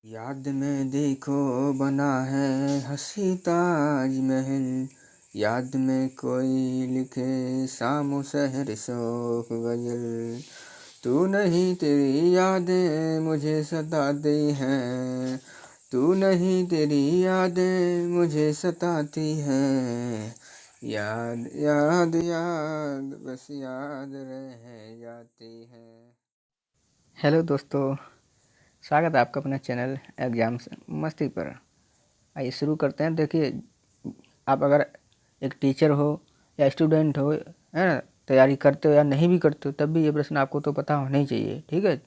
याद में देखो बना है हंसी ताजमहल। याद में कोई लिखे शामो शहर शोक गजल। तू नहीं तेरी यादें मुझे सताती हैं। तू नहीं तेरी यादें मुझे सताती हैं। याद याद याद बस याद रह जाती है। हेलो दोस्तों, स्वागत है आपका अपना चैनल एग्जाम्स मस्ती पर। आइए शुरू करते हैं। देखिए, आप अगर एक टीचर हो या स्टूडेंट हो, है ना, तैयारी करते हो या नहीं भी करते हो, तब भी ये प्रश्न आपको तो पता होना ही चाहिए। ठीक है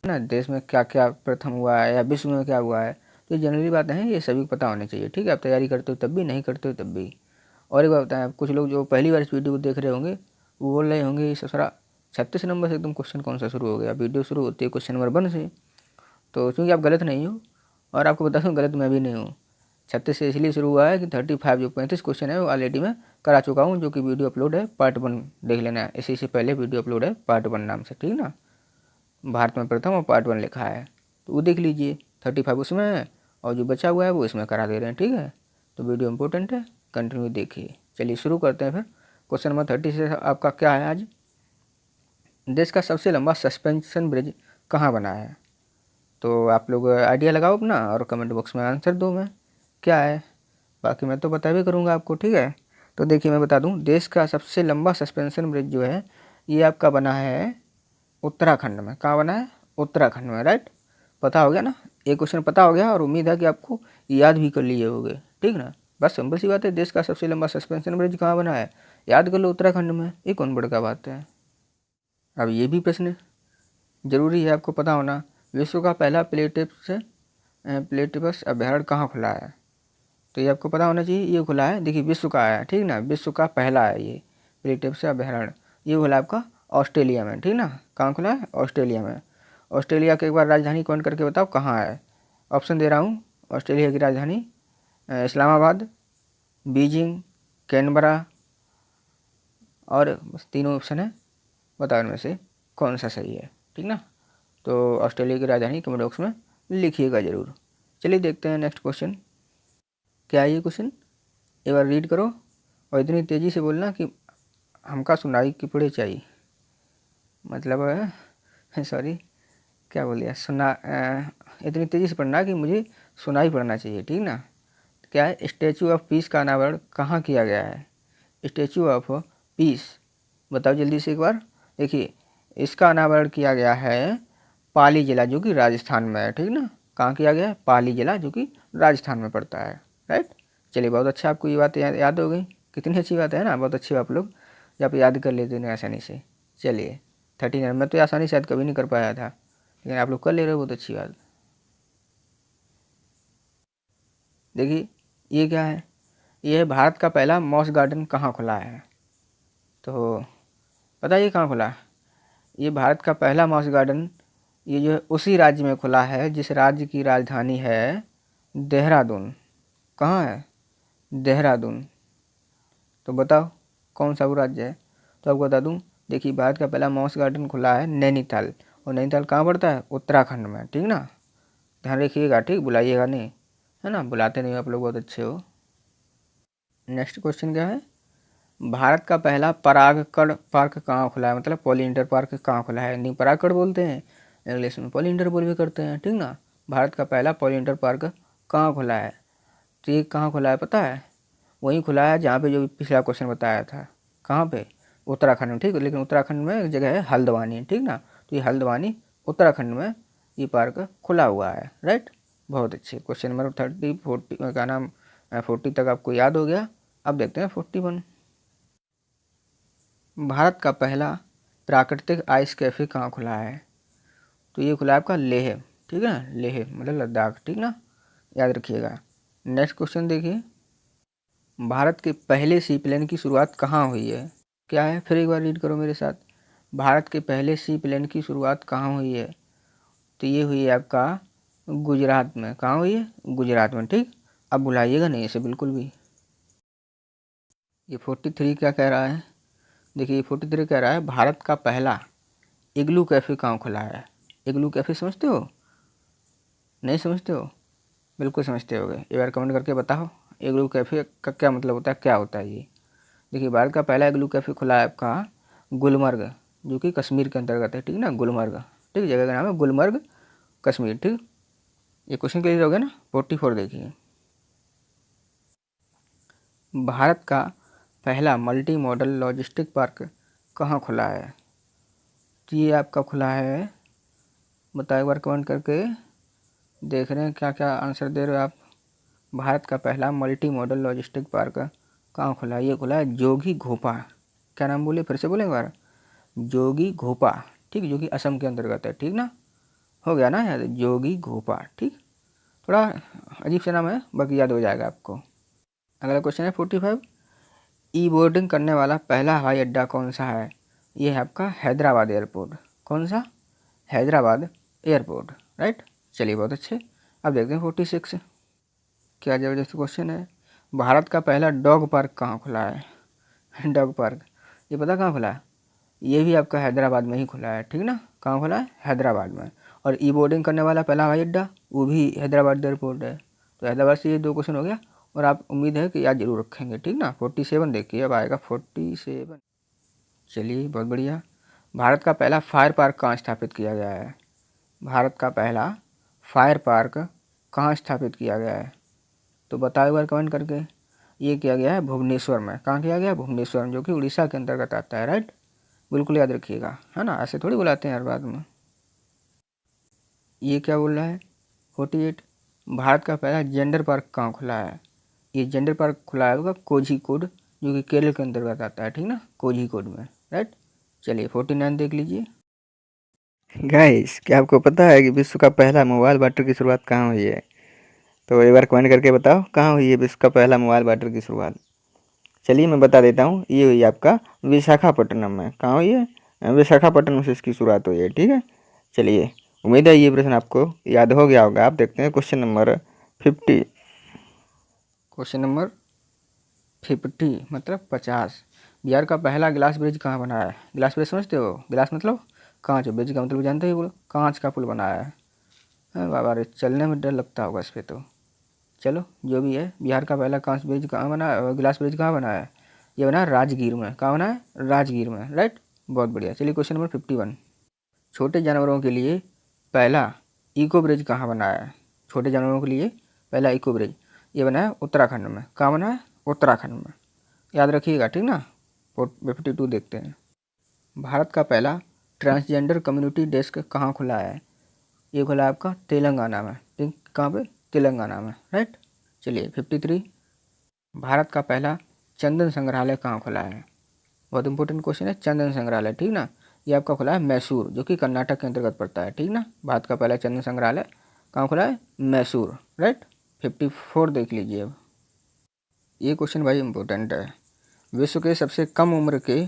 ना। देश में क्या क्या प्रथम हुआ है या विश्व में क्या हुआ है, तो जनरली बातें हैं, ये सभी को पता होनी चाहिए। ठीक है, आप तैयारी करते हो तब भी, नहीं करते हो तब भी। और एक बात बताएं, कुछ लोग जो पहली बार इस वीडियो को देख रहे होंगे वो बोल रहे होंगे ये ससुरा 36 नंबर से एकदम क्वेश्चन कौन सा शुरू हो गया। वीडियो शुरू होती है क्वेश्चन नंबर 1 से। तो क्योंकि आप गलत नहीं हो, और आपको बता दूँ गलत मैं भी नहीं हूँ। 36 से इसलिए शुरू हुआ है कि 35 जो 35 क्वेश्चन है वो ऑलरेडी मैं करा चुका हूँ, जो कि वीडियो अपलोड है पार्ट 1 देख लेना है। इसी से पहले वीडियो अपलोड है पार्ट 1 नाम से, ठीक ना। भारत में प्रथम और पार्ट 1 लिखा है, तो वो देख लीजिए। 35 उसमें है और जो बचा हुआ है वो इसमें करा दे रहे हैं। ठीक है, तो वीडियो इंपॉर्टेंट है, कंटिन्यू देखिए। चलिए शुरू करते हैं फिर। क्वेश्चन नंबर 30 से आपका क्या है आज। देश का सबसे लंबा सस्पेंशन ब्रिज कहाँ बना है। तो आप लोग आइडिया लगाओ अपना और कमेंट बॉक्स में आंसर दो मैं क्या है। बाकी मैं तो बता भी करूँगा आपको। ठीक है, तो देखिए मैं बता दूँ, देश का सबसे लंबा सस्पेंशन ब्रिज जो है ये आपका बना है उत्तराखंड में। कहाँ बना है? उत्तराखंड में, राइट। पता हो गया ना, एक क्वेश्चन पता हो गया और उम्मीद है कि आपको याद भी कर लिए होंगे। ठीक ना, बस सिंपल सी बात है, देश का सबसे लंबा सस्पेंशन ब्रिज कहाँ बना है, याद कर लो, उत्तराखंड में। ये कौन बड़का बात है। अब ये भी प्रश्न जरूरी है आपको पता होना, विश्व का पहला प्लेटिपस अभयारण्य कहाँ खुला है। तो ये आपको पता होना चाहिए, ये खुला है, देखिए विश्व का है, ठीक ना, विश्व का पहला है ये प्लेटिपस अभयारण्य। ये खुला है आपका ऑस्ट्रेलिया में, ठीक ना। कहाँ खुला है? ऑस्ट्रेलिया में। ऑस्ट्रेलिया के एक बार राजधानी कौन करके बताओ कहाँ है। ऑप्शन दे रहा हूँ। ऑस्ट्रेलिया की राजधानी इस्लामाबाद, बीजिंग, कैनबरा, और बस तीनों ऑप्शन है, बताओ इनमें से कौन सा सही है। ठीक ना, तो ऑस्ट्रेलिया की राजधानी कमेंट बॉक्स में लिखिएगा ज़रूर। चलिए देखते हैं नेक्स्ट क्वेश्चन। क्या है ये क्वेश्चन, एक बार रीड करो और इतनी तेज़ी से बोलना कि हमका सुनाई की पड़े चाहिए। मतलब सॉरी, क्या बोल दिया, इतनी तेज़ी से पढ़ना कि मुझे सुनाई पड़ना चाहिए। ठीक ना। क्या है, स्टैचू ऑफ पीस का अनावरण कहाँ किया गया है। स्टैचू ऑफ पीस, बताओ जल्दी से एक बार। देखिए, इसका अनावरण किया गया है पाली जिला, जो कि राजस्थान में है। ठीक ना, कहाँ किया गया है? पाली जिला, जो कि राजस्थान में पड़ता है, राइट। चलिए, बहुत अच्छा, आपको ये बात याद हो गई। कितनी अच्छी बात है ना, बहुत अच्छी आप लोग जब आप याद कर लेते हैं आसानी से। चलिए 39, मैं तो आसानी से याद कभी नहीं कर पाया था, लेकिन आप लोग कर ले रहे हो, बहुत अच्छी बात। देखिए ये क्या है, ये है भारत का पहला मॉस गार्डन कहाँ खुला है। तो बताइए कहाँ खुला है। ये भारत का पहला मॉस गार्डन, ये जो है उसी राज्य में खुला है जिस राज्य की राजधानी है देहरादून। कहाँ है? देहरादून। तो बताओ कौन सा वो राज्य है। तो आपको बता दूं, देखिए भारत का पहला मॉस गार्डन खुला है नैनीताल, और नैनीताल कहाँ पड़ता है? उत्तराखंड में। ठीक ना, ध्यान रखिएगा, ठीक, बुलाइएगा नहीं, है ना, बुलाते नहीं आप लोग, बहुत अच्छे हो। नेक्स्ट क्वेश्चन क्या है, भारत का पहला परागकण पार्क कहाँ खुला है, मतलब पॉलिनेटर पार्क कहाँ खुला है। नहीं, परागकण बोलते हैं, इंग्लिश में पॉलिनेटर बोल भी करते हैं। ठीक ना, भारत का पहला पॉलिनेटर पार्क कहाँ खुला है। तो ये कहाँ खुला है पता है? वहीं खुला है जहाँ पे जो पिछला क्वेश्चन बताया था। कहाँ पे? उत्तराखंड में, ठीक है, लेकिन उत्तराखंड में एक जगह है हल्द्वानी। ठीक ना, तो ये हल्द्वानी उत्तराखंड में ये पार्क खुला हुआ है, राइट। बहुत अच्छे। क्वेश्चन नंबर 30 40 का नाम 40 तक आपको याद हो गया। अब देखते हैं 41। भारत का पहला प्राकृतिक आइस कैफे कहाँ खुला है। तो ये खुला है आपका लेह। ठीक है, लेह मतलब लद्दाख। ठीक ना, याद रखिएगा। नेक्स्ट क्वेश्चन देखिए, भारत के पहले सीप्लेन की शुरुआत कहाँ हुई है। क्या है, फिर एक बार रीड करो मेरे साथ। भारत के पहले सीप्लेन की शुरुआत कहाँ हुई है। तो ये हुई है आपका गुजरात में। कहाँ हुई है? गुजरात में, ठीक। अब भुलाइएगा नहीं इसे बिल्कुल भी। ये 43 क्या कह रहा है, देखिए ये 43 कह रहा है भारत का पहला इग्लू कैफ़े कहाँ खुला है। इग्लू कैफ़े समझते हो? नहीं समझते हो? बिल्कुल समझते होगे। एक बार कमेंट करके बताओ इग्लू कैफ़े का क्या मतलब होता है, क्या होता है ये। देखिए, भारत का पहला इग्लू कैफ़े खुला है आपका गुलमर्ग, जो कि कश्मीर के अंतर्गत है, ठीक ना, गुलमर्ग। ठीक, जगह का नाम है गुलमर्ग, कश्मीर। ठीक, ये क्वेश्चन क्लियर हो गया ना। 44 देखिए, भारत का पहला मल्टी मॉडल लॉजिस्टिक पार्क कहाँ खुला है? तो ये आपका खुला है, बताओ एक बार कमेंट करके। देख रहे हैं क्या क्या आंसर दे रहे हो आप। भारत का पहला मल्टी मॉडल लॉजिस्टिक पार्क कहाँ खुला है? ये खुला है जोगी घोपा। क्या नाम बोले, फिर से बोले एक बार, जोगी घोपा। ठीक, जो कि असम के अंतर्गत है। ठीक ना, हो गया ना याद, जोगी घोपा। ठीक, थोड़ा अजीब सा नाम है, बाकी याद हो जाएगा आपको। अगला क्वेश्चन है 45, ई बोर्डिंग करने वाला पहला हवाई अड्डा कौन सा है? ये है आपका हैदराबाद एयरपोर्ट। कौन सा? Hyderabad airport, right. चलिए, बहुत अच्छे। अब देखते हैं 46, क्या ज़बरदस्त क्वेश्चन है। भारत का पहला डॉग पार्क कहाँ खुला है? डॉग पार्क, ये पता कहाँ खुला है? ये भी आपका हैदराबाद में ही खुला है। ठीक ना, कहाँ खुला है? हैदराबाद में। और ई बोर्डिंग करने वाला पहला हवाई अड्डा, वो भी हैदराबाद एयरपोर्ट है। तो हैदराबाद से ये 2 क्वेश्चन हो गया, और आप उम्मीद है कि याद जरूर रखेंगे। ठीक ना, 47 देखिए, अब आएगा 47। चलिए, बहुत बढ़िया। भारत का पहला फायर पार्क कहाँ स्थापित किया गया है? भारत का पहला फायर पार्क कहाँ स्थापित किया गया है? तो बताओ एक बार कमेंट करके। ये किया गया है भुवनेश्वर में। कहाँ किया गया है? भुवनेश्वर में, जो कि उड़ीसा के अंतर्गत आता है, राइट। बिल्कुल याद रखिएगा, है ना, ऐसे थोड़ी बुलाते हैं हर बात में। ये क्या बोल रहा है 48, भारत का पहला जेंडर पार्क कहाँ खुला है? ये जेंडर पार्क खुला है होगा कोझीकोड, जो कि केरल के अंतर्गत आता है। ठीक ना, कोझीकोड में, राइट। चलिए 49 देख लीजिए। गाइस, क्या आपको पता है कि विश्व का पहला मोबाइल बाटर की शुरुआत कहाँ हुई है? तो एक बार कमेंट करके बताओ कहाँ हुई है विश्व का पहला मोबाइल बाटर की शुरुआत। चलिए मैं बता देता हूँ, ये हुई आपका विशाखापट्टनम में। कहाँ हुई है? विशाखापट्टनम से इसकी शुरुआत हुई है। ठीक है, चलिए, उम्मीद है ये प्रश्न आपको याद हो गया होगा। आप देखते हैं क्वेश्चन नंबर 50। क्वेश्चन नंबर 50 मतलब 50। बिहार का पहला ग्लास ब्रिज कहाँ बना है? ग्लास ब्रिज समझते हो? ग्लास मतलब कांच, ब्रिज का मतलब जानते हो, कांच का पुल बनाया है। बाबा रे, चलने में डर लगता होगा इस पर तो। चलो, जो भी है, बिहार का पहला कांच ब्रिज कहाँ बना है, ग्लास ब्रिज कहाँ बना है? ये बना है राजगीर में। कहाँ बना है? राजगीर में, राइट। बहुत बढ़िया। चलिए क्वेश्चन नंबर 51, छोटे जानवरों के लिए पहला इको ब्रिज कहाँ बना है? छोटे जानवरों के लिए पहला इको ब्रिज, ये बना है उत्तराखंड में। कहाँ बना है? उत्तराखंड में, याद रखिएगा। ठीक ना, 52 देखते हैं। भारत का पहला ट्रांसजेंडर कम्युनिटी डेस्क कहाँ खुला है? ये खुला है आपका तेलंगाना में। ठीक, कहाँ पे? तेलंगाना में, राइट। चलिए 53, भारत का पहला चंदन संग्रहालय कहाँ खुला है? बहुत इंपॉर्टेंट क्वेश्चन है, चंदन संग्रहालय। ठीक ना, ये आपका खुला है मैसूर, जो कि कर्नाटक के अंतर्गत पड़ता है। ठीक ना, भारत का पहला चंदन संग्रहालय कहाँ खुला है? मैसूर, राइट। 54 देख लीजिए अब। ये क्वेश्चन भाई इंपॉर्टेंट है। विश्व के सबसे कम उम्र के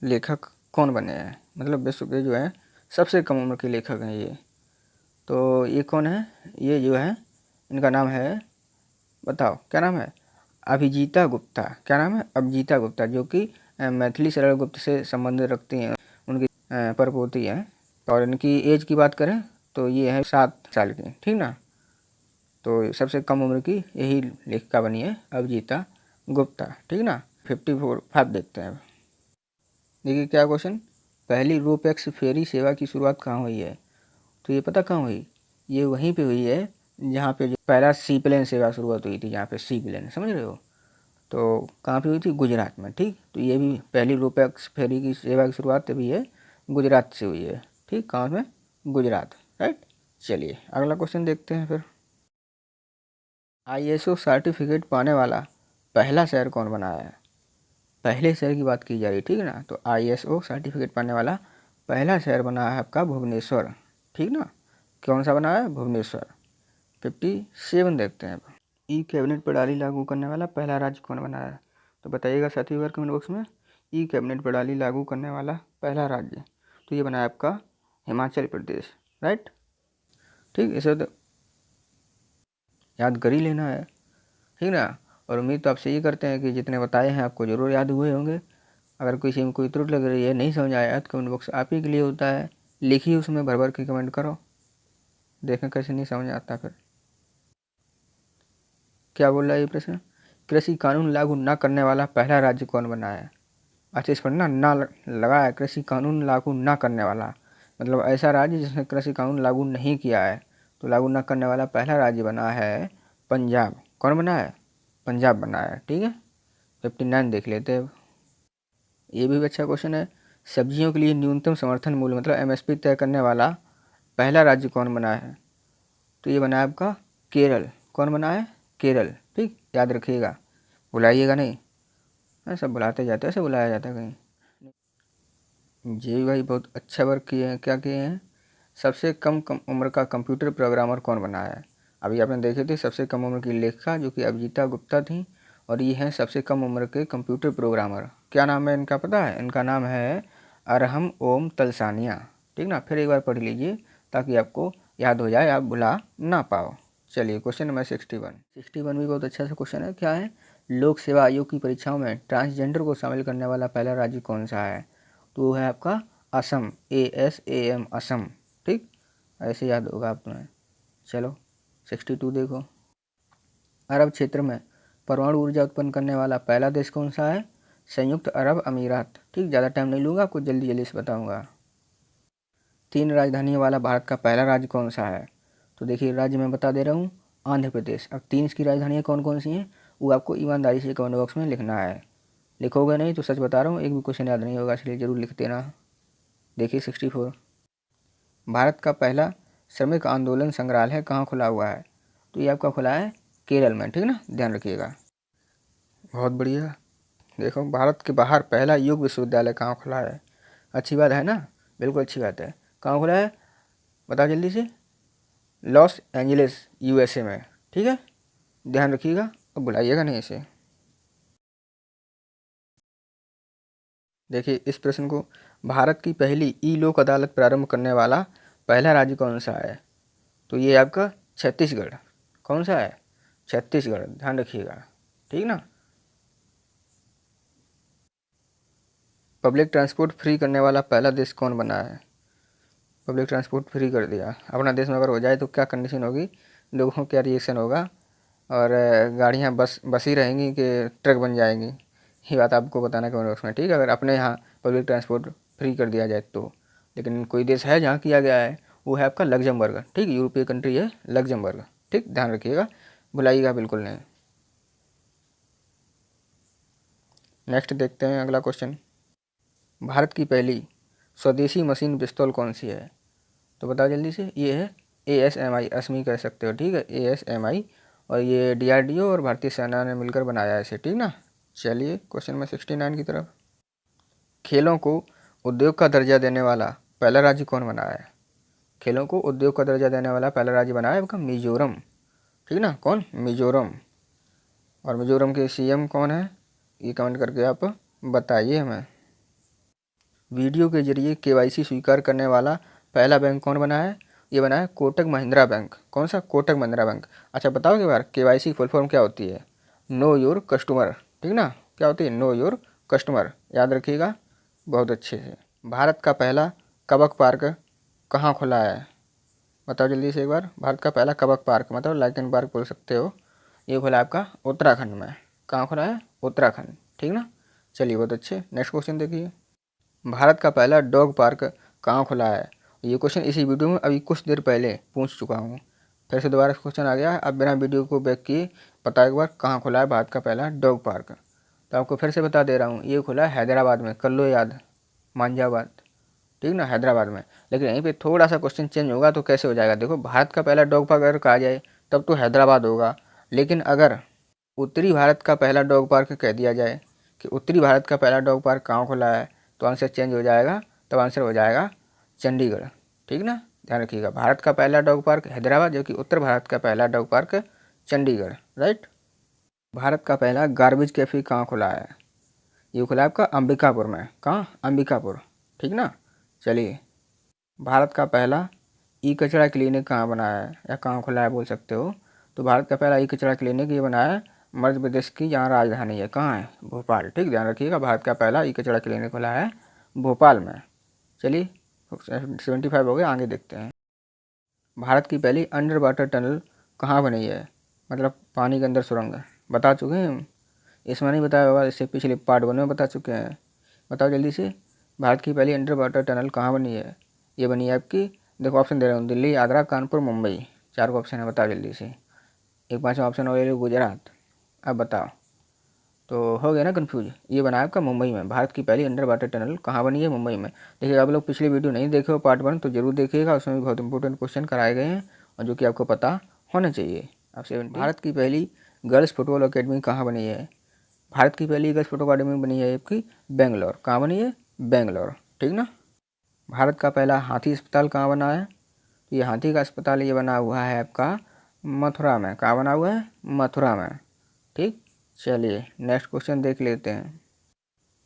लेखक कौन बने हैं? मतलब विश्व के जो है सबसे कम उम्र के लेखक हैं ये। तो ये कौन है? ये जो है, इनका नाम है, बताओ क्या नाम है? अभिजीता गुप्ता। क्या नाम है? अभिजीता गुप्ता, जो कि मैथिली शरण गुप्त से संबंध रखती हैं, उनकी परपोती हैं। और इनकी एज की बात करें तो ये है 7 साल की। ठीक ना, तो सबसे कम उम्र की यही लेखिका बनी है, अभिजीता गुप्ता। ठीक ना, 54 देखते हैं। देखिए क्या क्वेश्चन, पहली रोपैक्स फेरी सेवा की शुरुआत कहाँ हुई है? तो ये पता कहाँ हुई? ये वहीं पे हुई है जहाँ पे जो पहला सी प्लेन सेवा शुरुआत हुई थी, जहाँ पे सी प्लेन, समझ रहे हो? तो कहाँ पे हुई थी? गुजरात में। ठीक, तो ये भी पहली रोपैक्स फेरी की सेवा की शुरुआत भी है गुजरात से हुई है। ठीक, कहाँ में? गुजरात, राइट। चलिए अगला क्वेश्चन देखते हैं फिर। ISO सर्टिफिकेट पाने वाला पहला शहर कौन बना है? पहले शहर की बात की जा रही है। ठीक है ना, तो ISO सर्टिफिकेट पाने वाला पहला शहर बना है आपका भुवनेश्वर। ठीक ना, कौन सा बना है? भुवनेश्वर। 57 देखते हैं। ई कैबिनेट प्रणाली लागू करने वाला पहला राज्य कौन बना है? तो बताइएगा साथी वर्ग कमेंट बॉक्स में, ई कैबिनेट प्रणाली लागू करने वाला पहला राज्य। तो ये बना है आपका हिमाचल प्रदेश, राइट। ठीक, इसे तो याद कर ही लेना है। ठीक ना, और उम्मीद तो आपसे ये करते हैं कि जितने बताए हैं आपको ज़रूर याद हुए होंगे। अगर किसी में कोई त्रुटि लग रही है, नहीं समझ आया, तो कमेंट बॉक्स आप ही के लिए होता है, लिखिए उसमें भर भर के कमेंट करो। देखें कैसे नहीं समझ आता फिर। क्या बोल रहा है ये प्रश्न? कृषि कानून लागू न करने वाला पहला राज्य कौन बना है? अच्छा, इस पर ना लगा है, कृषि कानून लागू न करने वाला, मतलब ऐसा राज्य जिसने कृषि कानून लागू नहीं किया है। तो लागू न करने वाला पहला राज्य बना है पंजाब। कौन बना है? पंजाब बना है। ठीक है, 59 देख लेते हैं। ये भी अच्छा क्वेश्चन है। सब्जियों के लिए न्यूनतम समर्थन मूल्य मतलब एमएसपी तय करने वाला पहला राज्य कौन बना है? तो ये बना है आपका केरल। कौन बना है? केरल। ठीक, याद रखिएगा, बुलाइएगा नहीं, सब बुलाते जाते हैं, ऐसे बुलाया जाता है कहीं। जी भाई, बहुत अच्छा वर्क किए हैं। क्या किए हैं? सबसे कम उम्र का कंप्यूटर प्रोग्रामर कौन बना है? अभी आपने देखे थे सबसे कम उम्र की लेखिका जो कि अभिजीता गुप्ता थी, और ये हैं सबसे कम उम्र के कंप्यूटर प्रोग्रामर। क्या नाम है इनका पता है? इनका नाम है अरहम ओम तलसानिया। ठीक ना, फिर एक बार पढ़ लीजिए ताकि आपको याद हो जाए, आप भुला ना पाओ। चलिए क्वेश्चन नंबर 61 भी बहुत अच्छा सा क्वेश्चन है। क्या है? लोक सेवा आयोग की परीक्षाओं में ट्रांसजेंडर को शामिल करने वाला पहला राज्य कौन सा है? तो वो है आपका असम। ASAM, असम। ठीक, ऐसे याद होगा आप तुम्हें। चलो 62 देखो। अरब क्षेत्र में परमाणु ऊर्जा उत्पन्न करने वाला पहला देश कौन सा है? संयुक्त अरब अमीरात। ठीक, ज़्यादा टाइम नहीं लूँगा, आपको जल्दी जल्दी से बताऊँगा। 3 राजधानियों वाला भारत का पहला राज्य कौन सा है? तो देखिए राज्य मैं बता दे रहा हूँ, आंध्र प्रदेश। अब 3 इसकी राजधानियाँ कौन कौन सी हैं वो आपको ईमानदारी से कमेंट बॉक्स में लिखना है। लिखोगे नहीं तो सच बता रहा हूँ, एक भी क्वेश्चन याद नहीं होगा, इसलिए ज़रूर लिख देना। देखिए 64, भारत का पहला श्रमिक आंदोलन संग्रहालय कहाँ खुला हुआ है? तो ये आपका खुला है केरल में। ठीक ना, ध्यान रखिएगा। बहुत बढ़िया। देखो, भारत के बाहर पहला योग विश्वविद्यालय कहाँ खुला है? अच्छी बात है ना, बिल्कुल अच्छी बात है। कहाँ खुला है बताओ जल्दी से? लॉस एंजलिस, USA में। ठीक है, ध्यान रखिएगा और बुलाइएगा नहीं इसे। देखिए इस प्रश्न को, भारत की पहली ई लोक अदालत प्रारंभ करने वाला पहला राज्य कौन सा है? तो ये आपका छत्तीसगढ़। कौन सा है? छत्तीसगढ़, ध्यान रखिएगा। ठीक ना। पब्लिक ट्रांसपोर्ट फ्री करने वाला पहला देश कौन बना है? पब्लिक ट्रांसपोर्ट फ्री कर दिया अपना देश में, अगर हो जाए तो क्या कंडीशन होगी, लोगों को क्या रिएक्शन होगा, और गाड़ियाँ बस ही रहेंगी कि ट्रक बन जाएंगी, ये बात आपको बताना कमेंट बॉक्स में। ठीक है, अगर अपने यहाँ पब्लिक ट्रांसपोर्ट फ्री कर दिया जाए तो। लेकिन कोई देश है जहाँ किया गया है, वो है आपका लग्जमबर्ग। ठीक, यूरोपीय कंट्री है लग्जमबर्ग। ठीक, ध्यान रखिएगा, भुलाइएगा बिल्कुल नहीं। नेक्स्ट देखते हैं अगला क्वेश्चन। भारत की पहली स्वदेशी मशीन पिस्तौल कौन सी है? तो बताओ जल्दी से। ये है ASMI, असमी कह सकते हो। ठीक है, ASMI, और ये DRDO और भारतीय सेना ने मिलकर बनाया है इसे। ठीक ना। चलिए क्वेश्चन नंबर 69 की तरफ। खेलों को उद्योग का दर्जा देने वाला पहला राज्य कौन बना है? खेलों को उद्योग का दर्जा देने वाला पहला राज्य बना है आपका मिजोरम। ठीक ना, कौन? मिजोरम। और मिजोरम के CM कौन है, ये कमेंट करके आप बताइए हमें। वीडियो के जरिए KYC स्वीकार करने वाला पहला बैंक कौन बना है? ये बना है कोटक महिंद्रा बैंक। कौन सा? कोटक महिंद्रा बैंक। अच्छा बताओ एक बार, KYC फुल फॉर्म क्या होती है? Know your customer. ठीक ना, क्या होती है? नो योर कस्टमर, याद रखिएगा बहुत अच्छे से। भारत का पहला कबक पार्क कहाँ खुला है? बताओ जल्दी से एक बार। भारत का पहला कबक पार्क मतलब लाइकन पार्क बोल सकते हो, ये खुला है आपका उत्तराखंड में। कहाँ खुला है? उत्तराखंड। ठीक ना, चलिए बहुत अच्छे। नेक्स्ट क्वेश्चन देखिए। भारत का पहला डॉग पार्क कहाँ खुला है? ये क्वेश्चन इसी वीडियो में अभी कुछ देर पहले पूछ चुका हूँ, फिर से दोबारा क्वेश्चन आ गया। अब बिना वीडियो को बैक किए पता एक बार कहाँ खुला है भारत का पहला डॉग पार्क। तो आपको फिर से बता दे रहा हूँ, ये खुला है हैदराबाद में। कर लो याद, मांझाबाद। ठीक ना, हैदराबाद में। लेकिन यहीं पे थोड़ा सा क्वेश्चन चेंज होगा तो कैसे हो जाएगा, देखो भारत का पहला डॉग पार्क अगर कहा जाए तब तो हैदराबाद होगा, लेकिन अगर उत्तरी भारत का पहला डॉग पार्क कह दिया जाए कि उत्तरी भारत का पहला डॉग पार्क कहाँ खुला है, तो आंसर चेंज हो जाएगा, तब आंसर हो जाएगा चंडीगढ़। ठीक ना, ध्यान रखिएगा। भारत का पहला डॉग पार्क हैदराबाद, जबकि उत्तर भारत का पहला dog park Chandigarh. Right. Bharat का पहला गार्बेज कैफ़े कहाँ खुला है? ये खुला है आपका अंबिकापुर में। कहाँ? अंबिकापुर। ठीक ना। चलिए, भारत का पहला ई कचरा क्लिनिक कहाँ बना है या कहाँ खुला है बोल सकते हो? तो भारत का पहला ई कचरा क्लिनिक ये बना है मध्य प्रदेश की, जहाँ राजधानी है। कहाँ है? भोपाल। ठीक, ध्यान रखिएगा, भारत का पहला ई कचरा क्लिनिक खुला है भोपाल में। चलिए 75 हो गए, आगे देखते हैं। भारत की पहली अंडर वाटर टनल कहाँ बनी है? मतलब पानी के अंदर सुरंग बता चुके हैं हम, इसमें नहीं बताया होगा, इससे पिछले पार्ट 1 में बता चुके हैं। बताओ जल्दी से, भारत की पहली अंडर वाटर टनल कहाँ बनी है? ये बनी है आपकी, देखो ऑप्शन दे रहा हूँ, दिल्ली, आगरा, कानपुर, मुंबई। 4 को ऑप्शन है, बताओ जल्दी से। एक 5वां ऑप्शन हो गया गुजरात। अब बताओ, तो हो गया ना कन्फ्यूज। ये बना है आपका मुंबई में। भारत की पहली अंडर वाटर टनल कहाँ बनी है? मुंबई में। देखिए आप लोग पिछली वीडियो नहीं देखे हो पार्ट 1 तो जरूर देखिएगा, उसमें भी बहुत इंपॉर्टेंट क्वेश्चन कराए गए हैं और जो कि आपको पता होना चाहिए। अब 17, भारत की पहली गर्ल्स फुटबॉल अकेडमी कहाँ बनी है? भारत की पहली गर्ल्स फुटबॉल अकेडमी बनी है आपकी बेंगलोर। कहाँ बनी है? बेंगलोर, ठीक ना। भारत का पहला हाथी अस्पताल कहाँ बना है? ये हाथी का अस्पताल ये बना हुआ है आपका मथुरा में। कहाँ बना हुआ है? मथुरा में, ठीक। चलिए नेक्स्ट क्वेश्चन देख लेते हैं।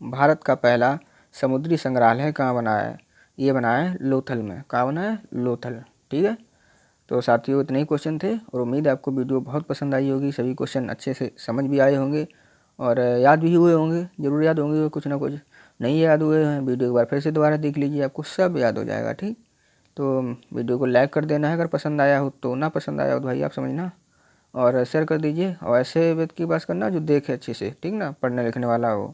भारत का पहला समुद्री संग्रहालय कहाँ बना है? ये बना है लोथल में। कहाँ बना है? लोथल, ठीक है। तो साथियों इतने ही क्वेश्चन थे और उम्मीद है आपको वीडियो बहुत पसंद आई होगी। सभी क्वेश्चन अच्छे से समझ भी आए होंगे और याद भी हुए होंगे, ज़रूर याद होंगे। कुछ ना कुछ नहीं याद हुए हैं, वीडियो एक बार फिर से दोबारा देख लीजिए, आपको सब याद हो जाएगा, ठीक। तो वीडियो को लाइक कर देना है अगर पसंद आया हो, तो ना पसंद आया हो तो भाई आप समझना, और शेयर कर दीजिए। और ऐसे व्यक्ति की बात करना जो देखे अच्छे से, ठीक ना, पढ़ने लिखने वाला हो।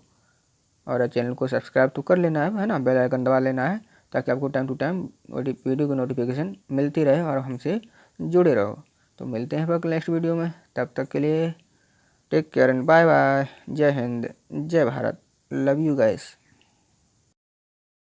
और चैनल को सब्सक्राइब तो कर लेना है ना, बेल आइकन दबा लेना है ताकि आपको टाइम टू टाइम वीडियो की नोटिफिकेशन मिलती रहे और हमसे जुड़े रहो। तो मिलते हैं फिर नेक्स्ट वीडियो में, तब तक के लिए take care and bye bye. जय हिंद, जय भारत, लव यू गाइस।